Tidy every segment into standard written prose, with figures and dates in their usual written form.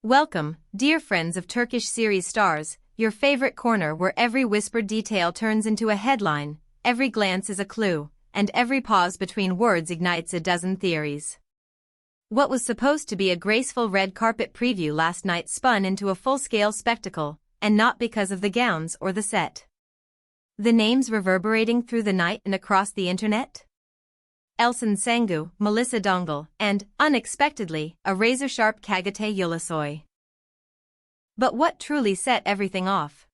Welcome, dear friends of Turkish series stars, your favorite corner where every whispered detail turns into a headline, every glance is a clue, and every pause between words ignites a dozen theories. What was supposed to be a graceful red carpet preview last night spun into a full-scale spectacle, and not because of the gowns or the set. The names reverberating through the night and across the internet? Elcin Sangu, Melisa Dongal, and, unexpectedly, a razor-sharp Cagatay Ulusoy. But what truly set everything off?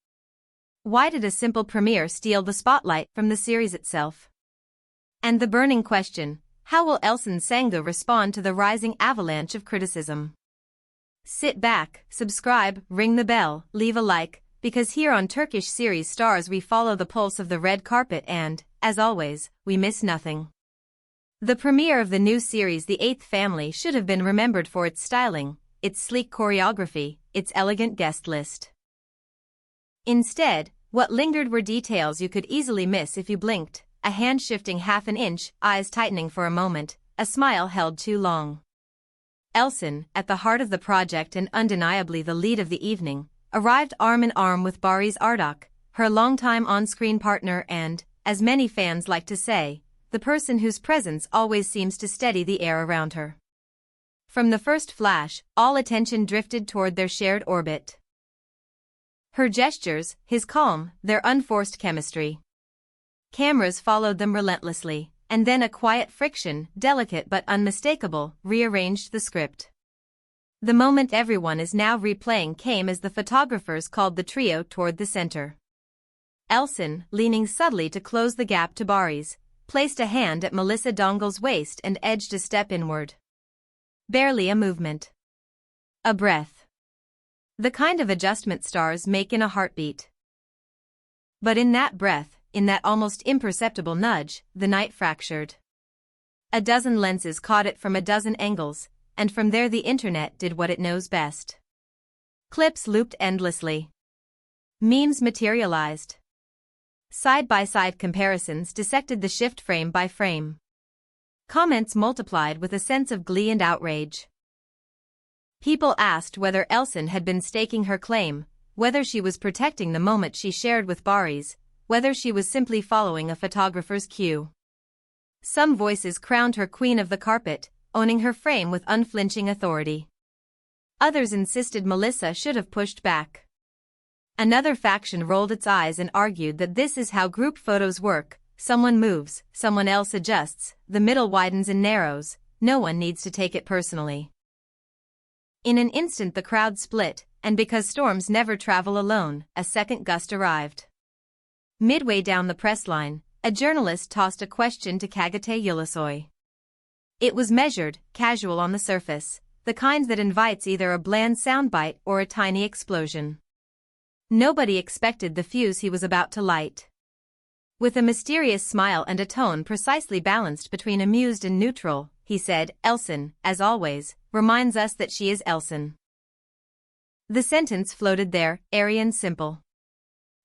Why did a simple premiere steal the spotlight from the series itself? And the burning question, how will Elcin Sangu respond to the rising avalanche of criticism? Sit back, subscribe, ring the bell, leave a like, because here on Turkish series stars we follow the pulse of the red carpet and, as always, we miss nothing. The premiere of the new series The Eighth Family should have been remembered for its styling, its sleek choreography, its elegant guest list. Instead, what lingered were details you could easily miss if you blinked, a hand shifting half an inch, eyes tightening for a moment, a smile held too long. Elcin, at the heart of the project and undeniably the lead of the evening, arrived arm in arm with Barış Arduç, her longtime on-screen partner and, as many fans like to say, the person whose presence always seems to steady the air around her. From the first flash, all attention drifted toward their shared orbit. Her gestures, his calm, their unforced chemistry. Cameras followed them relentlessly, and then a quiet friction, delicate but unmistakable, rearranged the script. The moment everyone is now replaying came as the photographers called the trio toward the center. Elcin, leaning subtly to close the gap to Barış, placed a hand at Melisa Dongal's waist and edged a step inward. Barely a movement. A breath. The kind of adjustment stars make in a heartbeat. But in that breath, in that almost imperceptible nudge, the night fractured. A dozen lenses caught it from a dozen angles, and from there the internet did what it knows best. Clips looped endlessly. Memes materialized. Side-by-side comparisons dissected the shift frame by frame. Comments multiplied with a sense of glee and outrage. People asked whether Elcin had been staking her claim, whether she was protecting the moment she shared with Barış, whether she was simply following a photographer's cue. Some voices crowned her queen of the carpet, owning her frame with unflinching authority. Others insisted Melisa should have pushed back. Another faction rolled its eyes and argued that this is how group photos work, someone moves, someone else adjusts, the middle widens and narrows, no one needs to take it personally. In an instant the crowd split, and because storms never travel alone, a second gust arrived. Midway down the press line, a journalist tossed a question to Cagatay Ulusoy. It was measured, casual on the surface, the kind that invites either a bland soundbite or a tiny explosion. Nobody expected the fuse he was about to light. With a mysterious smile and a tone precisely balanced between amused and neutral, he said, "Elcin, as always, reminds us that she is Elcin." The sentence floated there, airy and simple.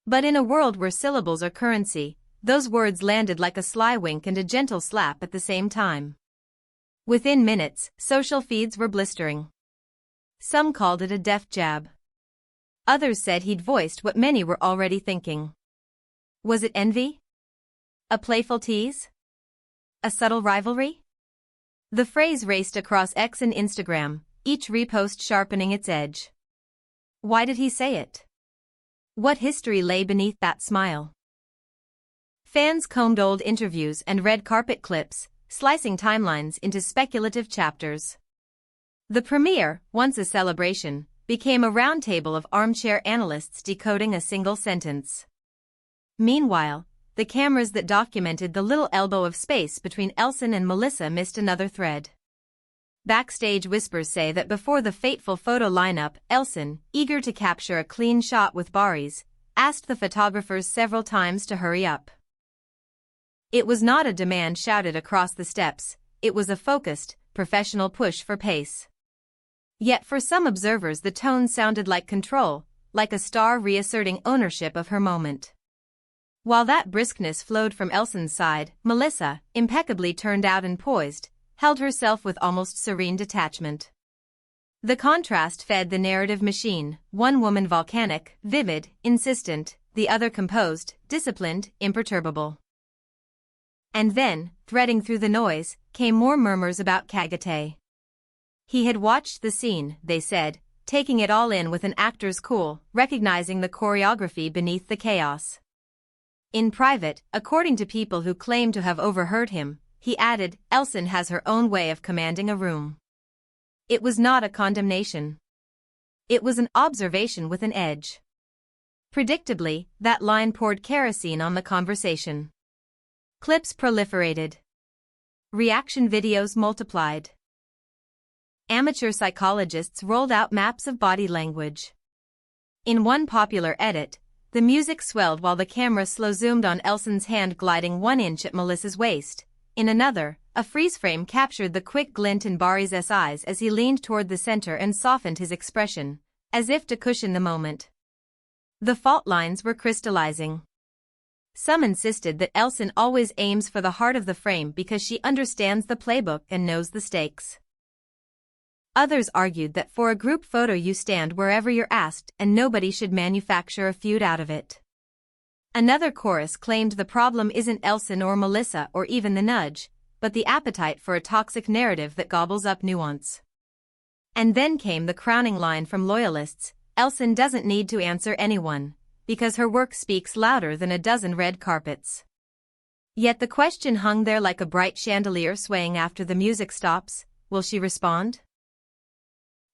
But in a world where syllables are currency, those words landed like a sly wink and a gentle slap at the same time. Within minutes, social feeds were blistering. Some called it a deft jab. Others said he'd voiced what many were already thinking. Was it envy? A playful tease? A subtle rivalry? The phrase raced across X and Instagram, each repost sharpening its edge. Why did he say it? What history lay beneath that smile? Fans combed old interviews and red carpet clips, slicing timelines into speculative chapters. The premiere, once a celebration, became a roundtable of armchair analysts decoding a single sentence. Meanwhile, the cameras that documented the little elbow of space between Elcin and Melisa missed another thread. Backstage whispers say that before the fateful photo lineup, Elcin, eager to capture a clean shot with Barış, asked the photographers several times to hurry up. It was not a demand shouted across the steps, it was a focused, professional push for pace. Yet for some observers the tone sounded like control, like a star reasserting ownership of her moment. While that briskness flowed from Elcin's side, Melisa, impeccably turned out and poised, held herself with almost serene detachment. The contrast fed the narrative machine, one woman volcanic, vivid, insistent, the other composed, disciplined, imperturbable. And then, threading through the noise, came more murmurs about Cagatay. He had watched the scene, they said, taking it all in with an actor's cool, recognizing the choreography beneath the chaos. In private, according to people who claim to have overheard him, he added, Elcin has her own way of commanding a room. It was not a condemnation. It was an observation with an edge. Predictably, that line poured kerosene on the conversation. Clips proliferated. Reaction videos multiplied. Amateur psychologists rolled out maps of body language. In one popular edit, the music swelled while the camera slow-zoomed on Elcin's hand gliding 1 inch at Melis's waist. In another, a freeze frame captured the quick glint in Barış's eyes as he leaned toward the center and softened his expression, as if to cushion the moment. The fault lines were crystallizing. Some insisted that Elcin always aims for the heart of the frame because she understands the playbook and knows the stakes. Others argued that for a group photo you stand wherever you're asked and nobody should manufacture a feud out of it. Another chorus claimed the problem isn't Elcin or Melissa or even the nudge, but the appetite for a toxic narrative that gobbles up nuance. And then came the crowning line from loyalists, Elcin doesn't need to answer anyone, because her work speaks louder than a dozen red carpets. Yet the question hung there like a bright chandelier swaying after the music stops, will she respond?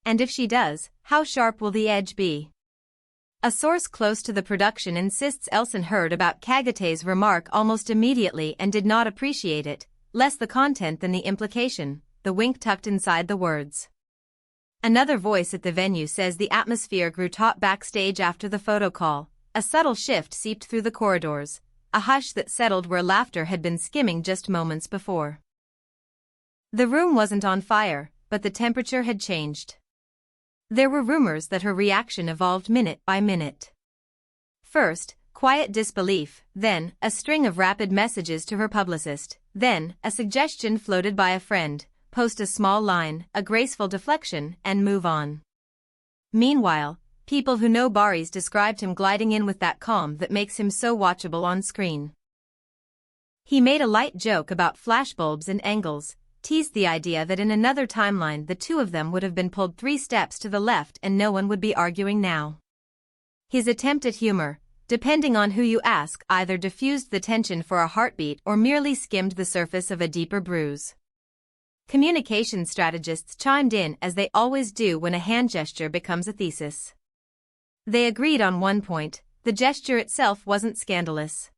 And if she does, how sharp will the edge be? A source close to the production insists Elcin heard about Cagatay's remark almost immediately and did not appreciate it, less the content than the implication, the wink tucked inside the words. Another voice at the venue says the atmosphere grew taut backstage after the photo call, a subtle shift seeped through the corridors, a hush that settled where laughter had been skimming just moments before. The room wasn't on fire, but the temperature had changed. There were rumors that her reaction evolved minute by minute. First, quiet disbelief, then, a string of rapid messages to her publicist, then, a suggestion floated by a friend, post a small line, a graceful deflection, and move on. Meanwhile, people who know Barış described him gliding in with that calm that makes him so watchable on screen. He made a light joke about flashbulbs and angles, teased the idea that in another timeline the two of them would have been pulled 3 steps to the left and no one would be arguing now. His attempt at humor, depending on who you ask, either diffused the tension for a heartbeat or merely skimmed the surface of a deeper bruise. Communication strategists chimed in as they always do when a hand gesture becomes a thesis. They agreed on one point: the gesture itself wasn't scandalous.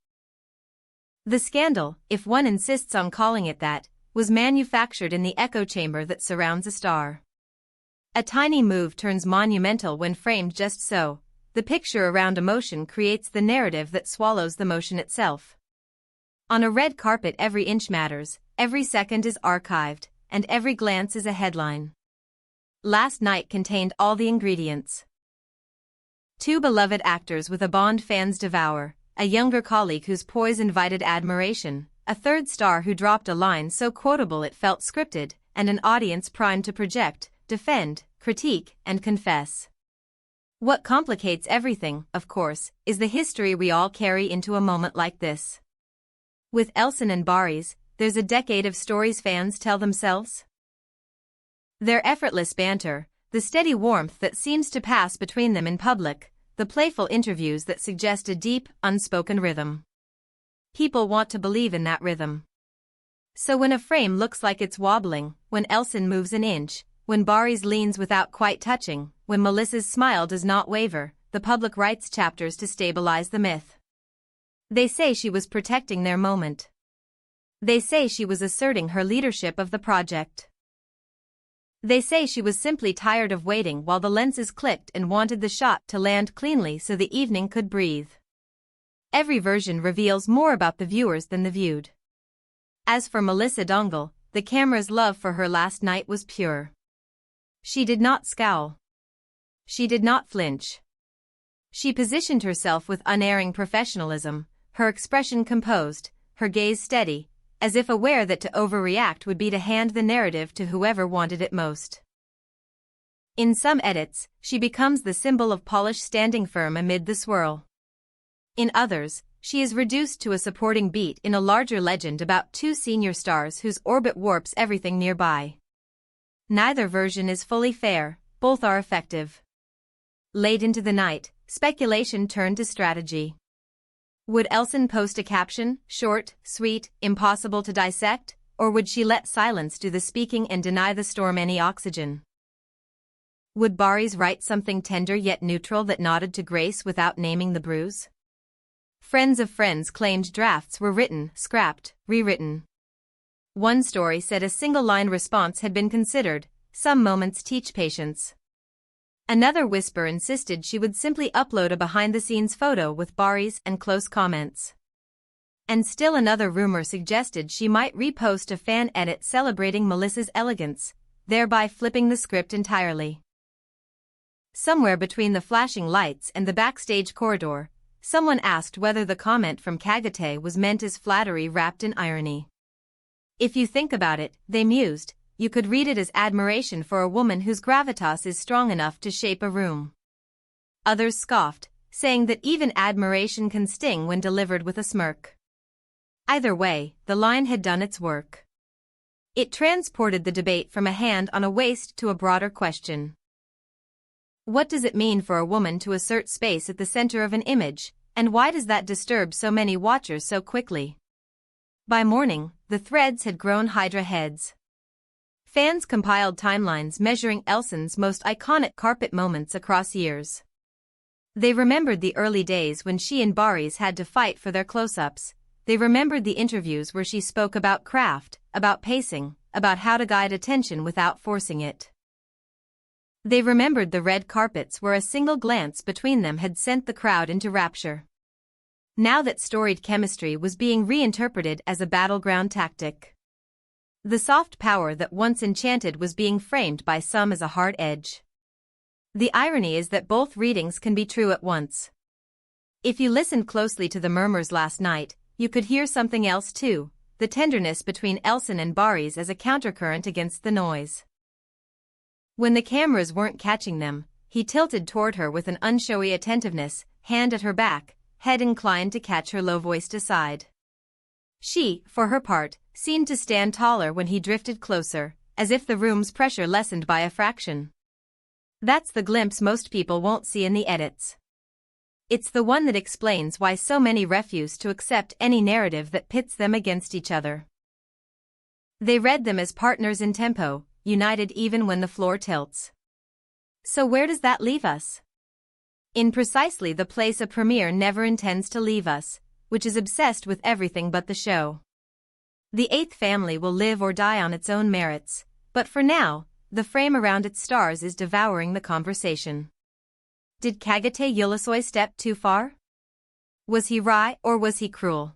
The scandal, if one insists on calling it that, was manufactured in the echo chamber that surrounds a star. A tiny move turns monumental when framed just so. The picture around emotion creates the narrative that swallows the motion itself. On a red carpet every inch matters, every second is archived, and every glance is a headline. Last night contained all the ingredients. 2 beloved actors with a Bond fans devour, a younger colleague whose poise invited admiration, a third star who dropped a line so quotable it felt scripted, and an audience primed to project, defend, critique, and confess. What complicates everything, of course, is the history we all carry into a moment like this. With Elcin and Barış, there's a decade of stories fans tell themselves. Their effortless banter, the steady warmth that seems to pass between them in public, the playful interviews that suggest a deep, unspoken rhythm. People want to believe in that rhythm. So when a frame looks like it's wobbling, when Elcin moves an inch, when Barış leans without quite touching, when Melis's smile does not waver, the public writes chapters to stabilize the myth. They say she was protecting their moment. They say she was asserting her leadership of the project. They say she was simply tired of waiting while the lenses clicked and wanted the shot to land cleanly so the evening could breathe. Every version reveals more about the viewers than the viewed. As for Melissa Dongle, the camera's love for her last night was pure. She did not scowl. She did not flinch. She positioned herself with unerring professionalism, her expression composed, her gaze steady, as if aware that to overreact would be to hand the narrative to whoever wanted it most. In some edits, she becomes the symbol of polish standing firm amid the swirl. In others, she is reduced to a supporting beat in a larger legend about two senior stars whose orbit warps everything nearby. Neither version is fully fair, both are effective. Late into the night, speculation turned to strategy. Would Elcin post a caption, short, sweet, impossible to dissect, or would she let silence do the speaking and deny the storm any oxygen? Would Barış write something tender yet neutral that nodded to grace without naming the bruise? Friends of friends claimed drafts were written, scrapped, rewritten. One story said a single-line response had been considered. Some moments teach patience. Another whisper insisted she would simply upload a behind-the-scenes photo with Barış and close comments. And still another rumor suggested she might repost a fan edit celebrating Melis's elegance, thereby flipping the script entirely. Somewhere between the flashing lights and the backstage corridor, someone asked whether the comment from Cagatay was meant as flattery wrapped in irony. If you think about it, they mused, you could read it as admiration for a woman whose gravitas is strong enough to shape a room. Others scoffed, saying that even admiration can sting when delivered with a smirk. Either way, the line had done its work. It transported the debate from a hand on a waist to a broader question. What does it mean for a woman to assert space at the center of an image, and why does that disturb so many watchers so quickly? By morning, the threads had grown hydra heads. Fans compiled timelines measuring Elcin's most iconic carpet moments across years. They remembered the early days when she and Barış had to fight for their close-ups. They remembered the interviews where she spoke about craft, about pacing, about how to guide attention without forcing it. They remembered the red carpets where a single glance between them had sent the crowd into rapture. Now that storied chemistry was being reinterpreted as a battleground tactic. The soft power that once enchanted was being framed by some as a hard edge. The irony is that both readings can be true at once. If you listened closely to the murmurs last night, you could hear something else too, the tenderness between Elcin and Barış as a countercurrent against the noise. When the cameras weren't catching them, he tilted toward her with an unshowy attentiveness, hand at her back, head inclined to catch her low-voiced aside. She, for her part, seemed to stand taller when he drifted closer, as if the room's pressure lessened by a fraction. That's the glimpse most people won't see in the edits. It's the one that explains why so many refuse to accept any narrative that pits them against each other. They read them as partners in tempo, united even when the floor tilts. So where does that leave us? In precisely the place a premiere never intends to leave us, which is obsessed with everything but the show. The eighth family will live or die on its own merits, but for now, the frame around its stars is devouring the conversation. Did Cagatay Ulusoy step too far? Was he wry or was he cruel?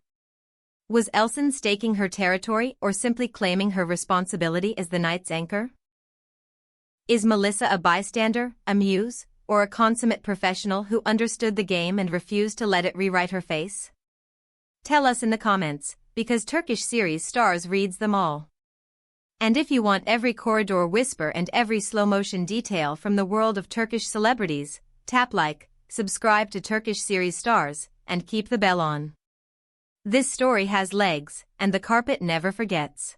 Was Elcin staking her territory or simply claiming her responsibility as the night's anchor? Is Melissa a bystander, a muse, or a consummate professional who understood the game and refused to let it rewrite her face? Tell us in the comments, because Turkish series stars reads them all. And if you want every corridor whisper and every slow-motion detail from the world of Turkish celebrities, tap like, subscribe to Turkish series stars, and keep the bell on. This story has legs, and the carpet never forgets.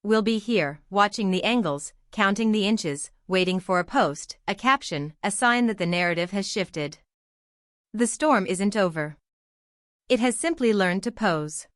We'll be here, watching the angles, counting the inches, waiting for a post, a caption, a sign that the narrative has shifted. The storm isn't over. It has simply learned to pose.